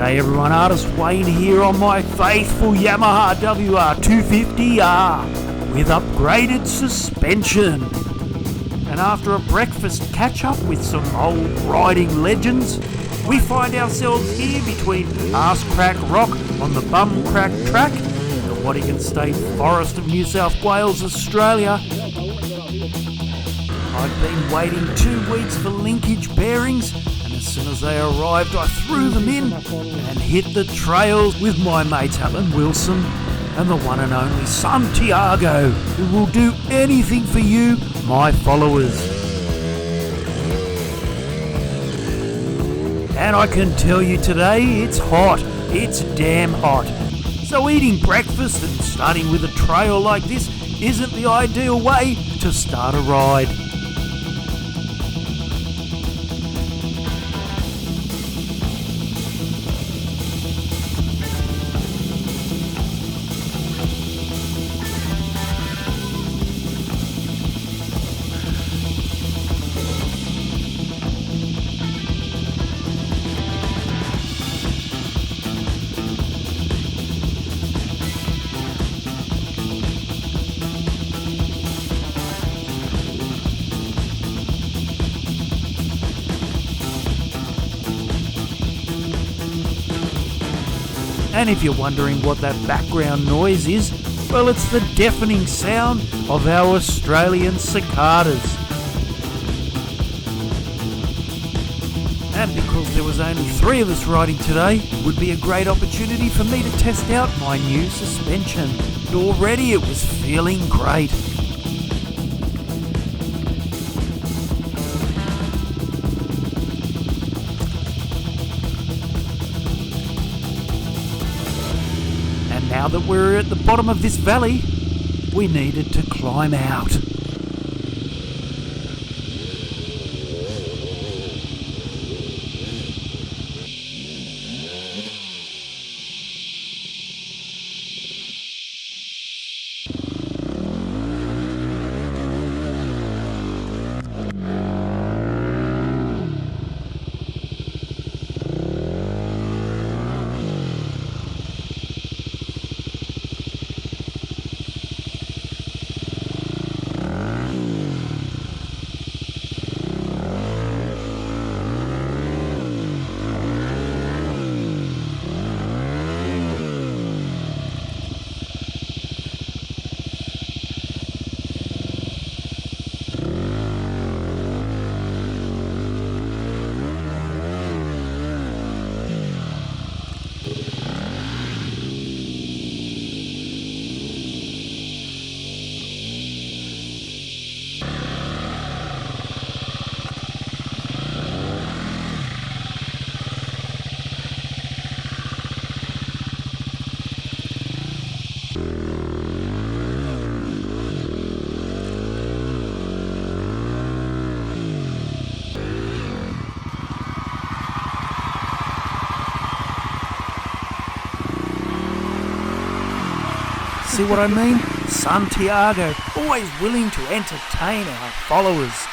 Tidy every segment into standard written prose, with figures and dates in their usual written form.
G'day everyone, Artist Wayne here on my faithful Yamaha WR250R with upgraded suspension. And after a breakfast catch-up with some old riding legends, we find ourselves here between Arse Crack Rock on the Bum Crack Track, the Watagan State Forest of New South Wales, Australia. I've been waiting 2 weeks for linkage bearings, and as soon as they arrived I threw them in and hit the trails with my mates Allan Wilson and the one and only Santiago, who will do anything for you, my followers. And I can tell you today, it's hot. It's damn hot. So eating breakfast and starting with a trail like this isn't the ideal way to start a ride. And if you're wondering what that background noise is, well, it's the deafening sound of our Australian cicadas. And because there was only 3 of us riding today, it would be a great opportunity for me to test out my new suspension. And already it was feeling great. Now that we're at the bottom of this valley, we needed to climb out. See what I mean? Santiago, always willing to entertain our followers.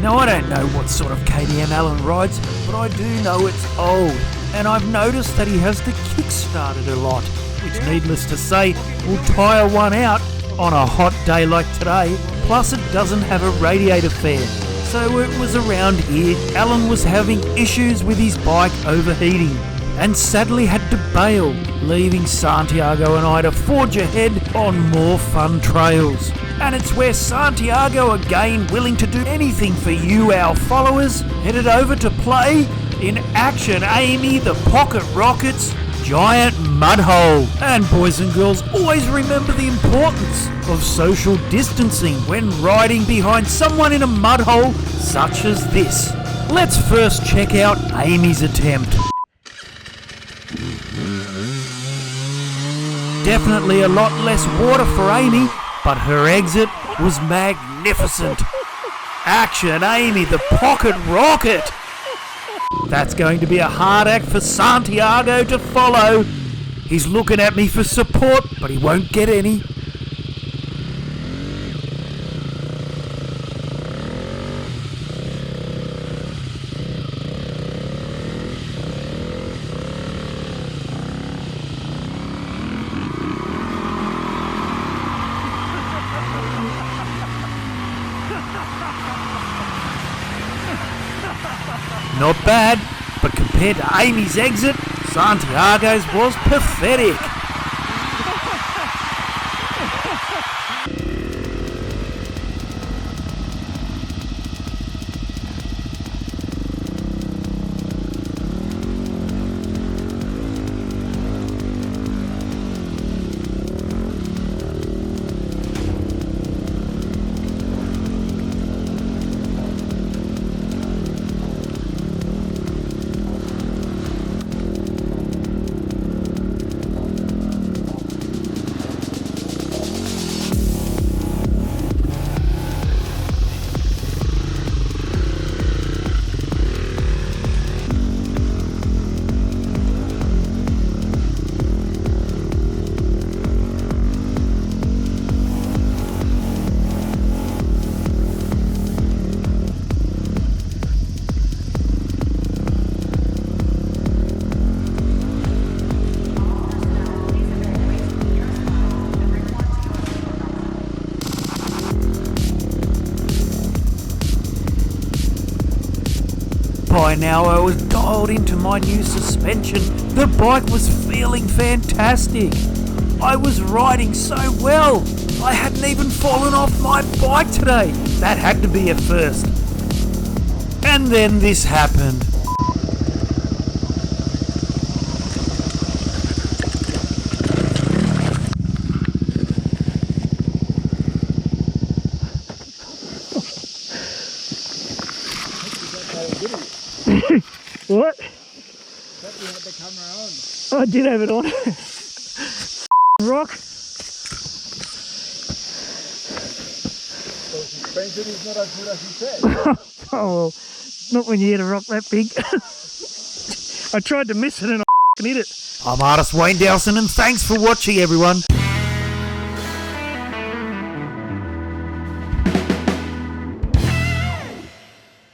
Now I don't know what sort of KTM Allan rides, but I do know it's old, and I've noticed that he has the kick started a lot, which needless to say will tire one out on a hot day like today, plus it doesn't have a radiator fan. So it was around here Allan was having issues with his bike overheating, and sadly had to bail, leaving Santiago and I to forge ahead on more fun trails. And it's where Santiago, again willing to do anything for you, our followers, headed over to play in Action Amy the Pocket Rockets giant mud hole. And boys and girls, always remember the importance of social distancing when riding behind someone in a mud hole such as this. Let's first check out Amy's attempt. Definitely a lot less water for Amy, but her exit was magnificent. Action, Amy, the pocket rocket! That's going to be a hard act for Santiago to follow. He's looking at me for support, but he won't get any. Not bad, but compared to Amy's exit, Santiago's was pathetic. By now I was dialed into my new suspension. The bike was feeling fantastic. I was riding so well. I hadn't even fallen off my bike today. That had to be a first. And then this happened. What? Thought you had the camera on. I did have it on. Rock. So suspension is not as good as you said. Oh well, not when you hit a rock that big. I tried to miss it and I hit it. I'm artist Wayne Dowson, and thanks for watching, everyone.